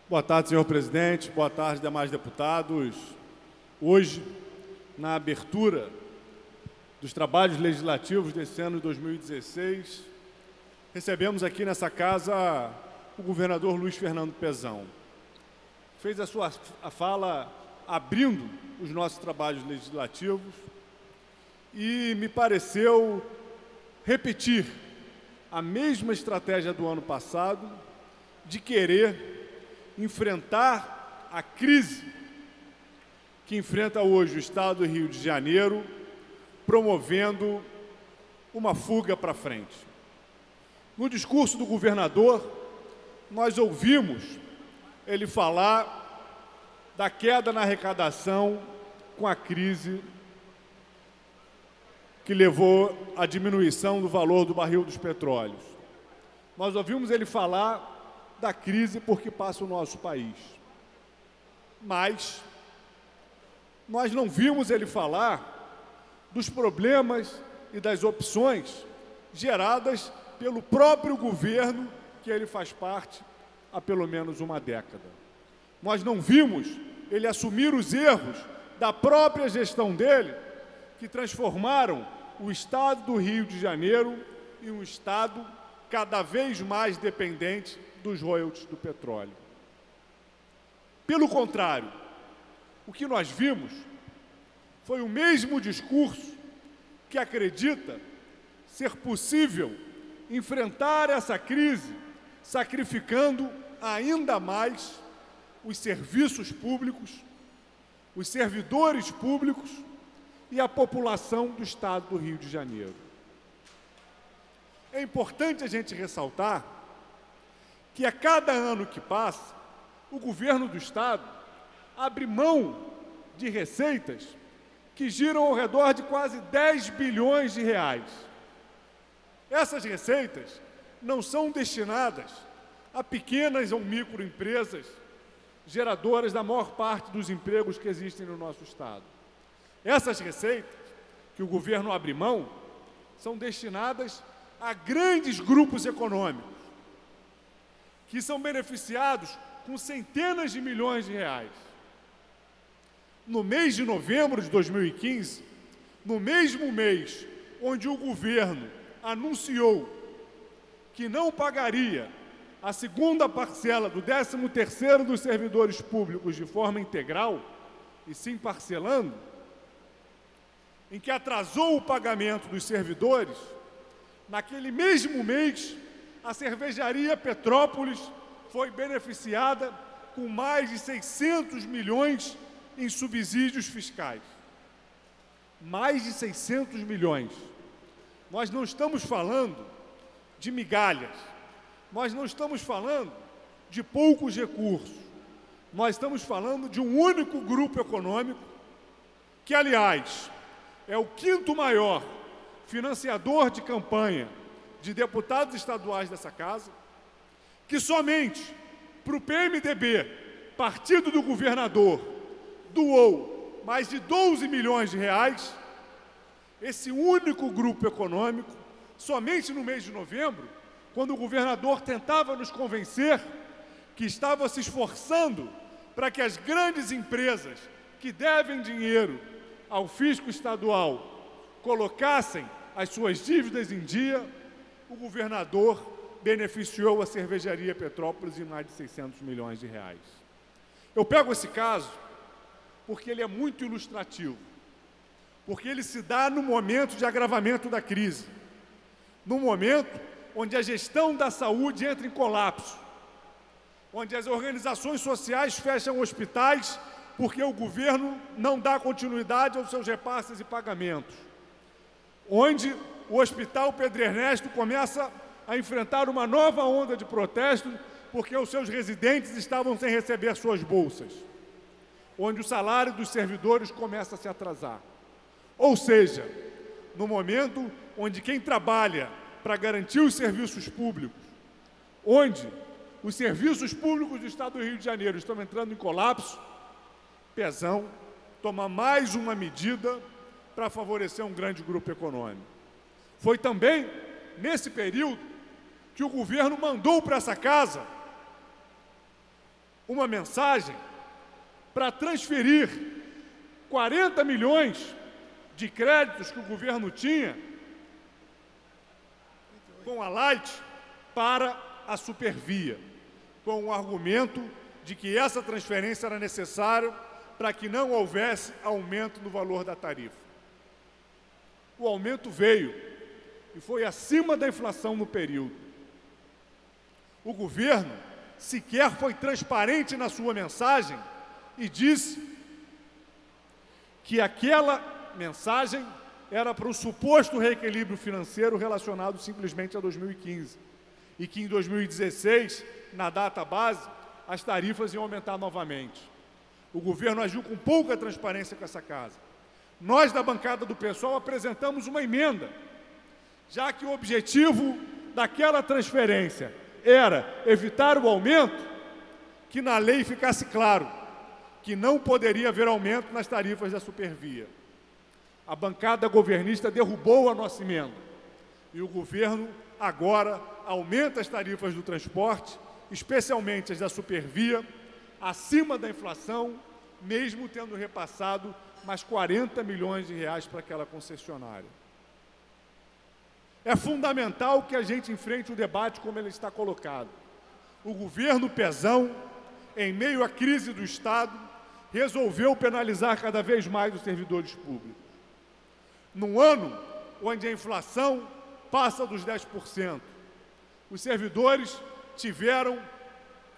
Boa tarde, senhor presidente. Boa tarde, demais deputados. Hoje, na abertura dos trabalhos legislativos desse ano de 2016, recebemos aqui nessa casa o governador Luiz Fernando Pezão. Fez a fala abrindo os nossos trabalhos legislativos e me pareceu repetir a mesma estratégia do ano passado de querer enfrentar a crise que enfrenta hoje o Estado do Rio de Janeiro, promovendo uma fuga para frente. No discurso do governador, nós ouvimos ele falar da queda na arrecadação com a crise que levou à diminuição do valor do barril dos petróleos. Nós ouvimos ele falar da crise por que passa o nosso país. Mas nós não vimos ele falar dos problemas e das opções geradas pelo próprio governo que ele faz parte há pelo menos uma década. Nós não vimos ele assumir os erros da própria gestão dele, que transformaram o Estado do Rio de Janeiro em um Estado cada vez mais dependente dos royalties do petróleo. Pelo contrário, o que nós vimos foi o mesmo discurso que acredita ser possível enfrentar essa crise sacrificando ainda mais os serviços públicos, os servidores públicos e a população do Estado do Rio de Janeiro. É importante a gente ressaltar que a cada ano que passa, o governo do Estado abre mão de receitas que giram ao redor de quase 10 bilhões de reais. Essas receitas não são destinadas a pequenas ou microempresas geradoras da maior parte dos empregos que existem no nosso Estado. Essas receitas que o governo abre mão são destinadas a grandes grupos econômicos, que são beneficiados com centenas de milhões de reais. No mês de novembro de 2015, no mesmo mês onde o governo anunciou que não pagaria a segunda parcela do 13º dos servidores públicos de forma integral, e sim parcelando, em que atrasou o pagamento dos servidores, naquele mesmo mês, a cervejaria Petrópolis foi beneficiada com mais de 600 milhões em subsídios fiscais. Mais de 600 milhões. Nós não estamos falando de migalhas, nós não estamos falando de poucos recursos, nós estamos falando de um único grupo econômico que, aliás, é o 5º maior financiador de campanha de deputados estaduais dessa casa, que somente para o PMDB, partido do governador, doou mais de 12 milhões de reais. Esse único grupo econômico, somente no mês de novembro, quando o governador tentava nos convencer que estava se esforçando para que as grandes empresas que devem dinheiro ao fisco estadual colocassem as suas dívidas em dia, o governador beneficiou a cervejaria Petrópolis em mais de 600 milhões de reais. Eu pego esse caso porque ele é muito ilustrativo, porque ele se dá no momento de agravamento da crise, no momento onde a gestão da saúde entra em colapso, onde as organizações sociais fecham hospitais porque o governo não dá continuidade aos seus repasses e pagamentos, onde o Hospital Pedro Ernesto começa a enfrentar uma nova onda de protesto porque os seus residentes estavam sem receber suas bolsas, onde o salário dos servidores começa a se atrasar. Ou seja, no momento onde quem trabalha para garantir os serviços públicos, onde os serviços públicos do Estado do Rio de Janeiro estão entrando em colapso, Pezão toma mais uma medida para favorecer um grande grupo econômico. Foi também nesse período que o governo mandou para essa casa uma mensagem para transferir 40 milhões de créditos que o governo tinha com a Light para a Supervia, com o argumento de que essa transferência era necessária para que não houvesse aumento no valor da tarifa. O aumento veio e foi acima da inflação no período. O governo sequer foi transparente na sua mensagem e disse que aquela mensagem era para o suposto reequilíbrio financeiro relacionado simplesmente a 2015 e que em 2016, na data base, as tarifas iam aumentar novamente. O governo agiu com pouca transparência com essa casa. Nós, da bancada do PSOL, apresentamos uma emenda, já que o objetivo daquela transferência era evitar o aumento, que na lei ficasse claro que não poderia haver aumento nas tarifas da Supervia. A bancada governista derrubou a nossa emenda e o governo agora aumenta as tarifas do transporte, especialmente as da Supervia, acima da inflação, mesmo tendo repassado mais 40 milhões de reais para aquela concessionária. É fundamental que a gente enfrente o debate como ele está colocado. O governo Pezão, em meio à crise do Estado, resolveu penalizar cada vez mais os servidores públicos. Num ano onde a inflação passa dos 10%, os servidores tiveram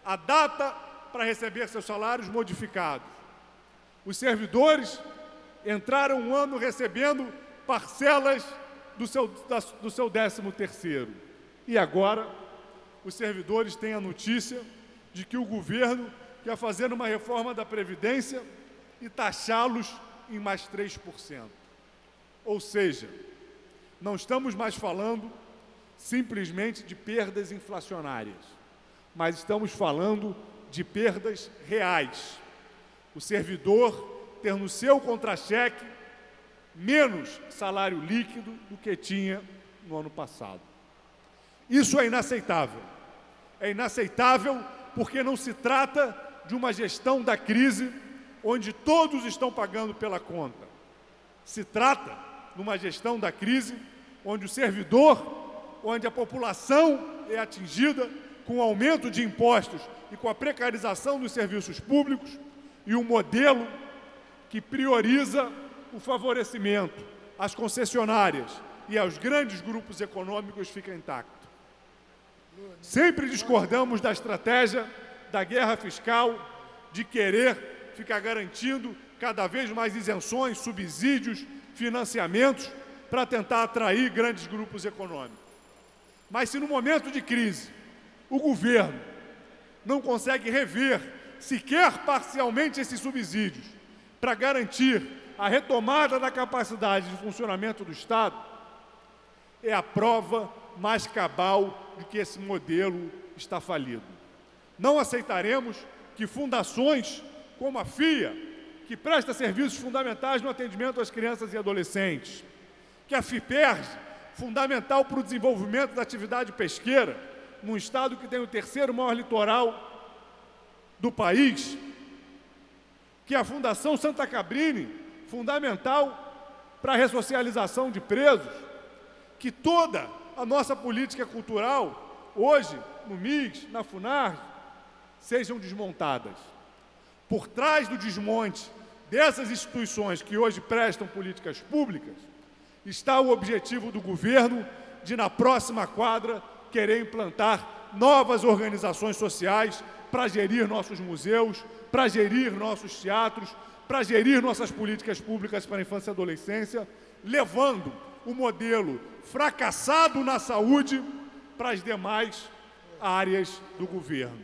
a data para receber seus salários modificados. Os servidores entraram um ano recebendo parcelas do seu 13º. E agora, os servidores têm a notícia de que o governo quer fazer uma reforma da Previdência e taxá-los em mais 3%. Ou seja, não estamos mais falando simplesmente de perdas inflacionárias, mas estamos falando de perdas reais. O servidor ter no seu contra-cheque menos salário líquido do que tinha no ano passado. Isso é inaceitável. É inaceitável porque não se trata de uma gestão da crise onde todos estão pagando pela conta. Se trata de uma gestão da crise onde o servidor, onde a população é atingida com o aumento de impostos e com a precarização dos serviços públicos e um modelo que prioriza o favorecimento às concessionárias e aos grandes grupos econômicos fica intacto. Sempre discordamos da estratégia da guerra fiscal, de querer ficar garantindo cada vez mais isenções, subsídios, financiamentos para tentar atrair grandes grupos econômicos. Mas se no momento de crise o governo não consegue rever sequer parcialmente esses subsídios para garantir a retomada da capacidade de funcionamento do Estado, é a prova mais cabal de que esse modelo está falido. Não aceitaremos que fundações como a FIA, que presta serviços fundamentais no atendimento às crianças e adolescentes, que a FIPERJ, fundamental para o desenvolvimento da atividade pesqueira, num estado que tem o 3º maior litoral do país, que a Fundação Santa Cabrini, fundamental para a ressocialização de presos, que toda a nossa política cultural, hoje, no MIS, na FUNARJ, sejam desmontadas. Por trás do desmonte dessas instituições que hoje prestam políticas públicas, está o objetivo do governo de, na próxima quadra, querer implantar novas organizações sociais para gerir nossos museus, para gerir nossos teatros, para gerir nossas políticas públicas para a infância e adolescência, levando o modelo fracassado na saúde para as demais áreas do governo.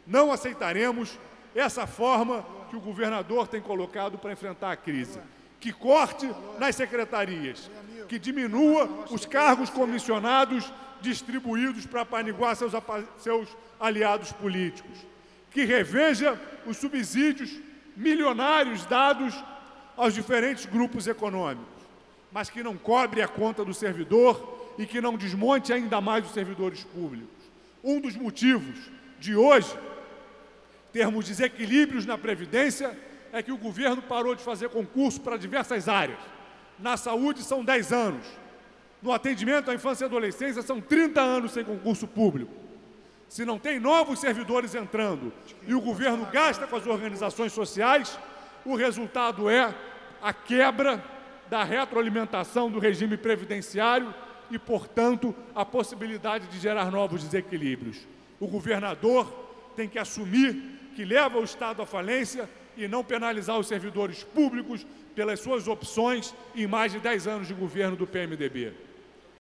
Não aceitaremos essa forma que o governador tem colocado para enfrentar a crise, que corte nas secretarias, que diminua os cargos comissionados distribuídos para apaniguar seus aliados políticos, que reveja os subsídios milionários dados aos diferentes grupos econômicos, mas que não cobre a conta do servidor e que não desmonte ainda mais os servidores públicos. Um dos motivos de hoje termos desequilíbrios na Previdência, é que o governo parou de fazer concurso para diversas áreas. Na saúde são 10 anos. No atendimento à infância e adolescência são 30 anos sem concurso público. Se não tem novos servidores entrando e o governo gasta com as organizações sociais, o resultado é a quebra da retroalimentação do regime previdenciário e, portanto, a possibilidade de gerar novos desequilíbrios. O governador tem que assumir que leva o Estado à falência e não penalizar os servidores públicos pelas suas opções em mais de 10 anos de governo do PMDB.